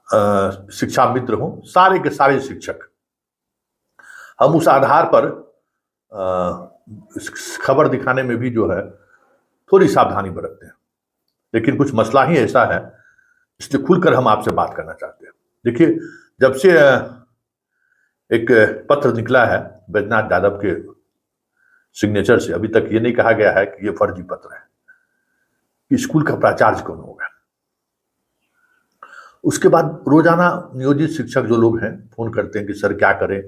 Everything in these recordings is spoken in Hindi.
शिक्षा मित्र हों, सारे के सारे शिक्षक, हम उस आधार पर खबर दिखाने में भी जो है थोड़ी सावधानी बरतते हैं। लेकिन कुछ मसला ही ऐसा है, इसलिए खुलकर हम आपसे बात करना चाहते हैं। देखिए, जब से एक पत्र निकला है बैजनाथ यादव के सिग्नेचर से, अभी तक ये नहीं कहा गया है कि ये फर्जी पत्र है, कि स्कूल का प्राचार्य कौन होगा। उसके बाद रोजाना नियोजित शिक्षक जो लोग हैं फोन करते हैं कि सर क्या करें,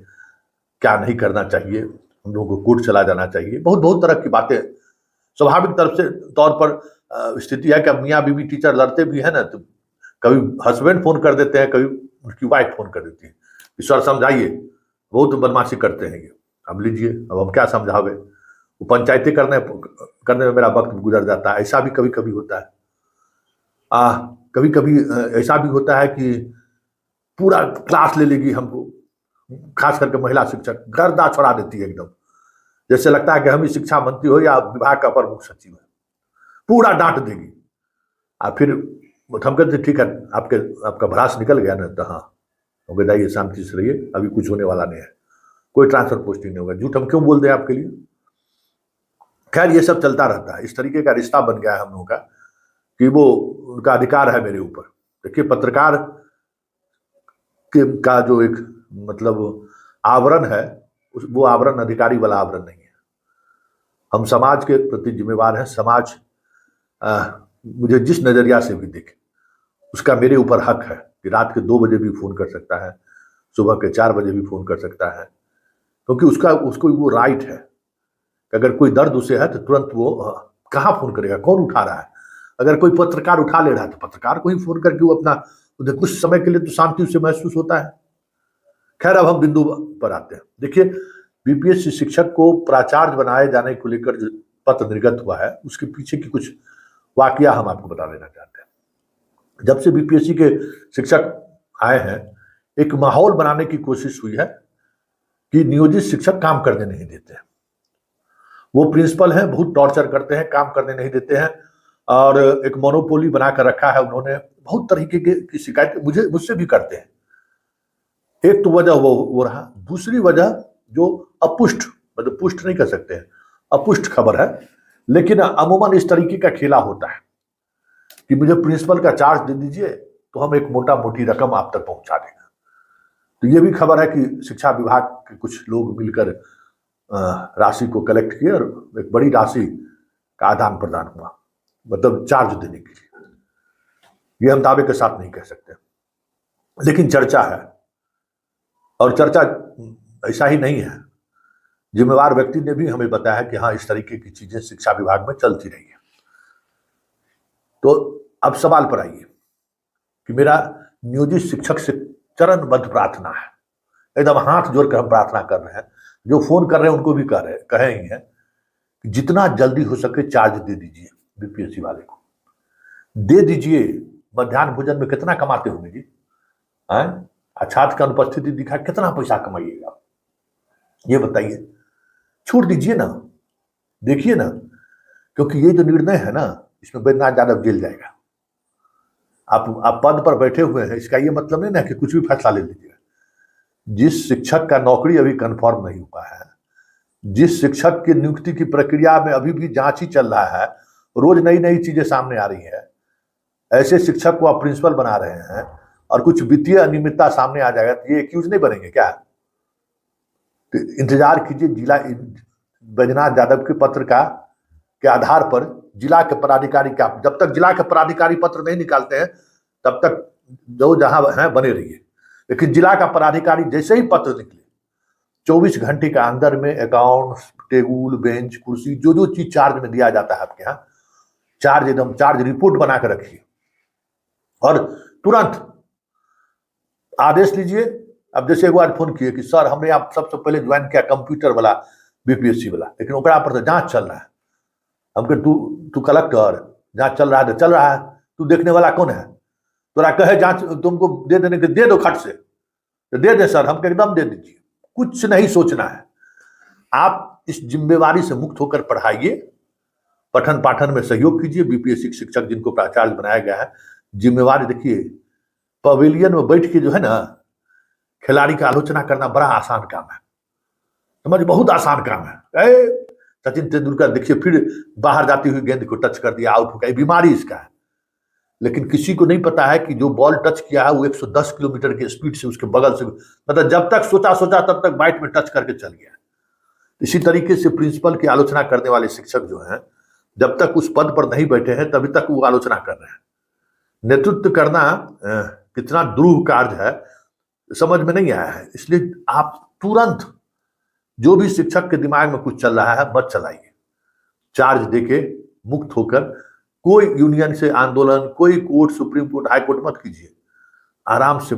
क्या नहीं करना चाहिए, हम लोगों को कोर्ट चला जाना चाहिए, बहुत बहुत तरह की बातें। स्वाभाविक तरफ से तौर पर स्थिति है कि अब मियाँ बीवी टीचर लड़ते भी है ना, तो कभी हस्बैंड फोन कर देते हैं, कभी उनकी वाइफ फोन कर देती है कि सर समझाइए, बहुत बदमाशी करते हैं ये, अब लीजिए, अब हम क्या समझावे, वो पंचायती करने में मेरा वक्त गुजर जाता है। ऐसा भी कभी कभी होता है। कभी कभी ऐसा भी होता है कि पूरा क्लास ले लेगी हमको, खास करके महिला शिक्षक गर्दा छोड़ा देती है एकदम, जैसे लगता है कि हम ही शिक्षा मंत्री हो या विभाग का अपर मुख्य सचिव है, पूरा डांट देगी। फिर हम कहते ठीक है, आपका भड़ास निकल गया ना, तो हाँ हो जाइए, शांति से रहिए, अभी कुछ होने वाला नहीं है, कोई ट्रांसफर पोस्टिंग नहीं होगा। झूठ हम क्यों बोल दें आपके लिए। खैर, ये सब चलता रहता है। इस तरीके का रिश्ता बन गया है हम लोगों का कि वो उनका अधिकार है मेरे ऊपर। देखिए, पत्रकार का जो एक मतलब आवरण है, वो आवरण अधिकारी वाला आवरण नहीं है। हम समाज के प्रति जिम्मेवार हैं। समाज मुझे जिस नजरिया से भी देखे, उसका मेरे ऊपर हक है कि रात के 2 बजे भी फोन कर सकता है, सुबह के 4 बजे भी फोन कर सकता है, क्योंकि उसको वो राइट है कि अगर कोई दर्द उसे है तो तुरंत वो कहाँ फोन करेगा, कौन उठा रहा है। अगर कोई पत्रकार उठा ले रहा है तो पत्रकार को ही फोन करके वो अपना कुछ समय के लिए तो शांति उसे महसूस होता है। खैर, अब हम बिंदु पर आते हैं। देखिए, बीपीएससी शिक्षक को प्राचार्य बनाए जाने को लेकर जो पत्र निर्गत हुआ है, उसके पीछे की कुछ वाकया हम आपको बता देना चाहते हैं। जब से बीपीएससी के शिक्षक आए हैं, एक माहौल बनाने की कोशिश हुई है कि नियोजित शिक्षक काम करने नहीं देते हैं। वो प्रिंसिपल हैं, बहुत टॉर्चर करते हैं, काम करने नहीं देते हैं, और एक मोनोपोली बनाकर रखा है उन्होंने। बहुत तरीके की शिकायत मुझसे भी करते हैं। एक तो वजह वो रहा। दूसरी वजह जो अपुष्ट, मतलब पुष्ट नहीं कर सकते हैं, अपुष्ट खबर है, लेकिन अमूमन इस तरीके का खेला होता है कि मुझे प्रिंसिपल का चार्ज दे दीजिए तो हम एक मोटा मोटी रकम आप तक पहुंचा देंगे। तो ये भी खबर है कि शिक्षा विभाग के कुछ लोग मिलकर राशि को कलेक्ट किए और एक बड़ी राशि का आदान प्रदान हुआ, मतलब चार्ज देने के लिए। ये हम दावे के साथ नहीं कह सकते, लेकिन चर्चा है। और चर्चा ऐसा ही नहीं है, जिम्मेवार व्यक्ति ने भी हमें बताया कि हाँ, इस तरीके की चीजें शिक्षा विभाग में चलती रही है। तो अब सवाल पर आइए कि मेरा नियोजित शिक्षक से चरणबद्ध प्रार्थना है, एकदम हाथ जोड़कर हम प्रार्थना कर रहे हैं, जो फोन कर रहे हैं उनको भी कहे ही हैं कि जितना जल्दी हो सके चार्ज दे दीजिए, बीपीएससी वाले को दे दीजिए। मध्याह्न भोजन में कितना कमाते होंगे जी, छात्र का अनुपस्थिति दिखा कितना पैसा कमाइएगा, ये बताइए। छोड़ दीजिए ना, देखिए ना, क्योंकि ये जो निर्णय है ना, इसमें बैजनाथ यादव जेल जाएगा। आप पद पर बैठे हुए हैं, इसका ये मतलब नहीं ना कि कुछ भी फैसला ले लीजिएगा। जिस शिक्षक का नौकरी अभी कंफर्म नहीं हुआ है, जिस शिक्षक की नियुक्ति की प्रक्रिया में अभी भी जांच ही चल रहा है, रोज नई नई चीजें सामने आ रही है, ऐसे शिक्षक को आप प्रिंसिपल बना रहे हैं और कुछ वित्तीय अनियमितता सामने आ जाएगा तो ये एक्यूज नहीं बनेंगे क्या? तो इंतजार कीजिए जिला बैजनाथ यादव के पत्र के आधार पर जिला के पदाधिकारी का, जब तक जिला के पदाधिकारी पत्र नहीं निकालते हैं तब तक जो जहां हैं बने रहिए। लेकिन जिला का पदाधिकारी जैसे ही पत्र निकले, 24 घंटे के अंदर में अकाउंट, टेबुल, बेंच, कुर्सी, जो जो चीज चार्ज में दिया जाता है आपके यहाँ, चार्ज रिपोर्ट बना कर रखिए और तुरंत आदेश लीजिए। अब जैसे एक बार फोन किए कि सर हमने आप सबसे पहले ज्वाइन किया कंप्यूटर वाला बीपीएससी वाला, लेकिन ओकरा पर तो जांच चल रहा है। हम कहे तू कलेक्टर, जांच चल रहा है तो चल रहा है, तू देखने वाला कौन है? तोरा कहे जांच तुमको दे देने के दे दो खट से, तो दे दे सर, हमको एकदम दे दीजिए, कुछ नहीं सोचना है। आप इस जिम्मेवारी से मुक्त होकर पढ़ाइए, पठन पाठन में सहयोग कीजिए। बीपीएससी शिक्षक जिनको प्राचार्य बनाया गया है, जिम्मेवारी देखिए, पवेलियन में बैठ के जो है ना खिलाड़ी का आलोचना करना बड़ा आसान काम है, समझ, बहुत आसान काम है। सचिन तेंदुलकर देखिए फिर बाहर जाती हुई गेंद को टच कर दिया, आउट हो गया, बीमारी इसका है। लेकिन किसी को नहीं पता है कि जो बॉल टच किया है वो 110 किलोमीटर की स्पीड से उसके बगल से, मतलब जब तक सोचा तब तक बाइट में टच करके चल गया। इसी तरीके से प्रिंसिपल की आलोचना करने वाले शिक्षक जो हैं, जब तक उस पद पर नहीं बैठे हैं तभी तक वो आलोचना कर रहे हैं। नेतृत्व करना कितना दुरूह कार्य है समझ में नहीं आया है। इसलिए आप तुरंत जो भी शिक्षक के दिमाग में कुछ चल रहा है मत चलाइए, चार्ज देके मुक्त होकर कोई यूनियन से आंदोलन, कोई court, supreme court, high court मत कीजिए। आराम से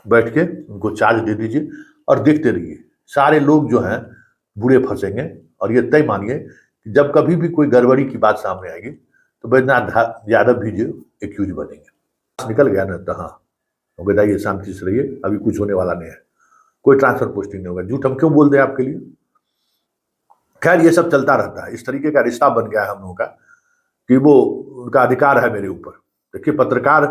बैठ के उनको चार्ज दे दीजिए और देखते रहिए। सारे लोग जो हैं बुरे फंसेंगे और ये तय मानिए कि जब कभी भी कोई गड़बड़ी की बात सामने आएगी तो बैद्यनाथ यादव भी जो एक्यूज बनेंगे। निकल गया ना, तो हाँ बताइए, शांति से रहिए, अभी कुछ होने वाला नहीं है, कोई ट्रांसफर पोस्टिंग नहीं होगा। झूठ हम क्यों बोल दें आपके लिए। खैर ये सब चलता रहता है, इस तरीके का रिश्ता बन गया है हम लोगों का कि वो उनका अधिकार है मेरे ऊपर। देखिए पत्रकार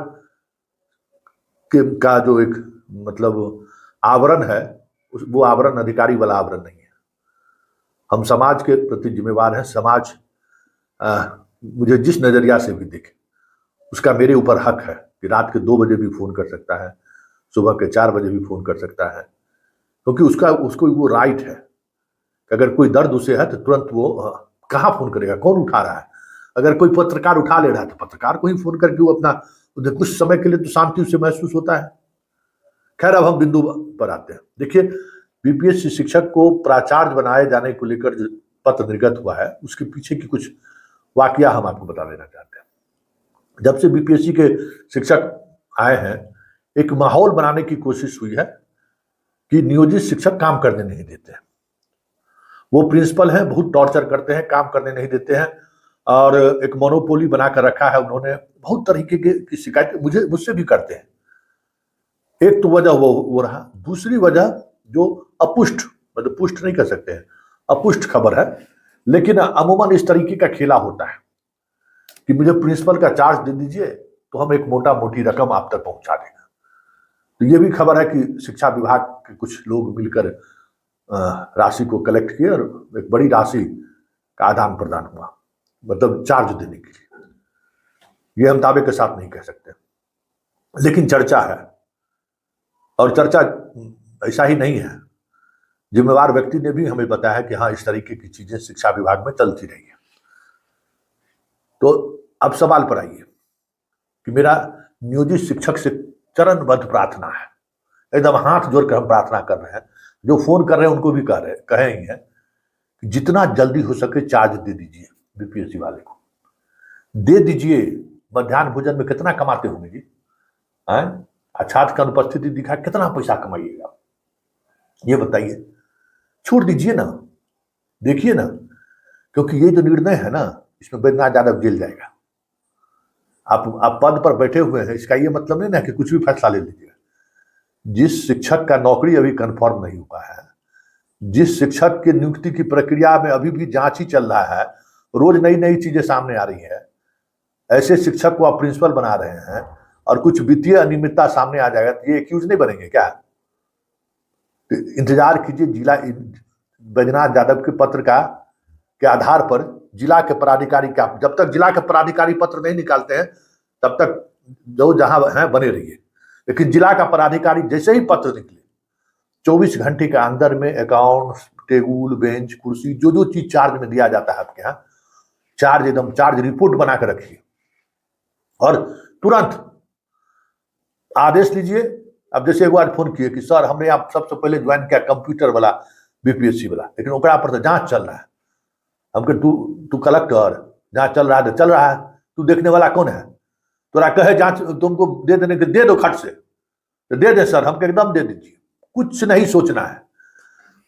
का जो एक मतलब आवरण है वो आवरण अधिकारी वाला आवरण नहीं है। हम समाज के प्रति जिम्मेवार हैं। समाज मुझे जिस नजरिया से भी देखे उसका मेरे ऊपर हक है कि रात के 2 बजे भी फोन कर सकता है, सुबह के 4 बजे भी फोन कर सकता है, क्योंकि उसको वो राइट है कि अगर कोई दर्द उसे है तो तुरंत वो कहाँ फोन करेगा, कौन उठा रहा है। अगर कोई पत्रकार उठा ले रहा है तो पत्रकार को ही फोन करके वो अपना कुछ समय के लिए तो शांति उसे महसूस होता है। खैर अब हम बिंदु पर आते हैं। देखिए बीपीएससी शिक्षक को प्राचार्य बनाए जाने को लेकर जो पत्र निर्गत हुआ है उसके पीछे की कुछ वाकया हम आपको बता देना चाहते हैं। जब से बीपीएससी के शिक्षक आए हैं एक माहौल बनाने की कोशिश हुई है कि नियोजित शिक्षक काम करने नहीं देते हैं। वो प्रिंसिपल हैं, बहुत टॉर्चर करते हैं, काम करने नहीं देते हैं और एक मोनोपोली बनाकर रखा है उन्होंने। बहुत तरीके की शिकायत मुझसे भी करते हैं। एक तो वजह वो रहा, दूसरी वजह जो अपुष्ट, मतलब पुष्ट नहीं कर सकते हैं, अपुष्ट खबर है, लेकिन अमूमन इस तरीके का खेला होता है कि मुझे प्रिंसिपल का चार्ज दे दीजिए तो हम एक मोटा मोटी रकम आप तक पहुंचा देंगे। तो ये भी खबर है कि शिक्षा विभाग के कुछ लोग मिलकर राशि को कलेक्ट किए और एक बड़ी राशि का आदान प्रदान हुआ, मतलब चार्ज देने के लिए। ये हम दावे के साथ नहीं कह सकते, लेकिन चर्चा है। और चर्चा ऐसा ही नहीं है, जिम्मेवार व्यक्ति ने भी हमें बताया कि हाँ इस तरीके की चीजें शिक्षा विभाग में चलती रही है। तो अब सवाल पर आइए कि मेरा नियोजित शिक्षक से चरणबद्ध प्रार्थना है, एकदम हाथ जोड़कर हम प्रार्थना कर रहे हैं, जो फोन कर रहे हैं उनको भी कहे ही हैं कि जितना जल्दी हो सके चार्ज दे दीजिए, बीपीएससी वाले को दे दीजिए। मध्याह्न भोजन में कितना कमाते होंगे जी, छात्र का अनुपस्थिति दिखा कितना पैसा कमाइएगा, ये बताइए। छोड़ दीजिए ना, देखिए ना, क्योंकि ये जो निर्णय है ना इसमें बैद्यनाथ यादव जेल जाएगा। आप पद पर बैठे हुए हैं, इसका ये मतलब नहीं ना कि कुछ भी फैसला ले लीजिए। जिस शिक्षक का नौकरी अभी कंफर्म नहीं हुआ है, जिस शिक्षक की नियुक्ति की प्रक्रिया में अभी भी जांच ही चल रहा है, रोज नई नई चीजें सामने आ रही है, ऐसे शिक्षक को आप प्रिंसिपल बना रहे हैं और कुछ वित्तीय अनियमितता सामने आ जाएगा तो ये एक्यूज नहीं बनेंगे क्या? इंतजार कीजिए। जिला बैद्यनाथ यादव के पत्र के आधार पर जिला के पदाधिकारी का, जब तक जिला के पदाधिकारी पत्र नहीं निकालते हैं तब तक जो जहां हैं बने रहिए। लेकिन जिला का पदाधिकारी जैसे ही पत्र निकले 24 घंटे के अंदर में अकाउंट, टेबुल, बेंच, कुर्सी, जो चीज चार्ज में दिया जाता है आपके यहाँ, चार्ज एकदम चार्ज रिपोर्ट बना कर रखिए और तुरंत आदेश लीजिए। अब जैसे एक बार फोन किए कि सर हमने आप सबसे पहले ज्वाइन किया कंप्यूटर वाला बीपीएससी वाला, लेकिन ओकरा पर तो जांच चल रहा है। हम कहे तू कलेक्टर, जांच चल रहा है तो चल रहा है, तू देखने वाला कौन है? तोरा कहे जांच तुमको दे देने के, दे दो खट से, तो दे दे सर, हमको एकदम दे दीजिए, कुछ नहीं सोचना है।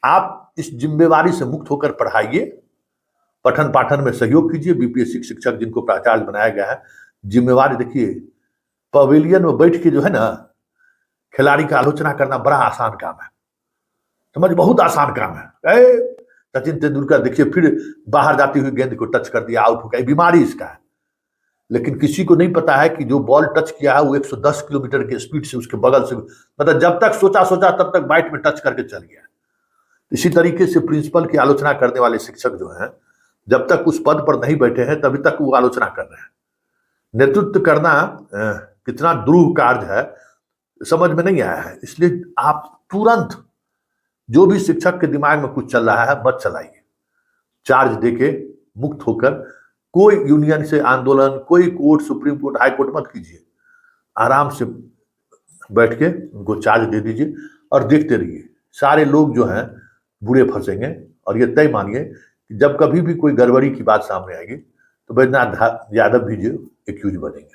आप इस जिम्मेवारी से मुक्त होकर पढ़ाइए, पठन पाठन में सहयोग कीजिए। बीपीएससी शिक्षक जिनको प्राचार्य बनाया गया है, जिम्मेवारी देखिए। पवेलियन में बैठ के जो है ना खिलाड़ी का आलोचना करना बड़ा आसान काम है, समझ, बहुत आसान काम है। सचिन तेंदुलकर देखिए फिर बाहर जाती हुई गेंद को टच कर दिया, आउट हो गया, बीमारी इसका है। लेकिन किसी को नहीं पता है कि जो बॉल टच किया है वो 110 किलोमीटर के स्पीड से उसके बगल से, मतलब जब तक सोचा तब तक बाइट में टच करके चल गया। इसी तरीके से प्रिंसिपल की आलोचना करने वाले शिक्षक जो हैं, जब तक उस पद पर नहीं बैठे हैं तभी तक वो आलोचना कर रहे हैं। नेतृत्व करना कितना दुरूह कार्य है समझ में नहीं आया है। इसलिए आप तुरंत जो भी शिक्षक के दिमाग में कुछ चल रहा है मत चलाइए, चार्ज देके मुक्त होकर कोई यूनियन से आंदोलन, कोई court, supreme court, high court मत कीजिए। आराम से बैठ के उनको चार्ज दे दीजिए और देखते रहिए। सारे लोग जो हैं बुरे फंसेंगे और ये तय मानिए कि जब कभी भी कोई गड़बड़ी की बात सामने आएगी तो बैद्यनाथ यादव भी जो एक्यूज बनेंगे।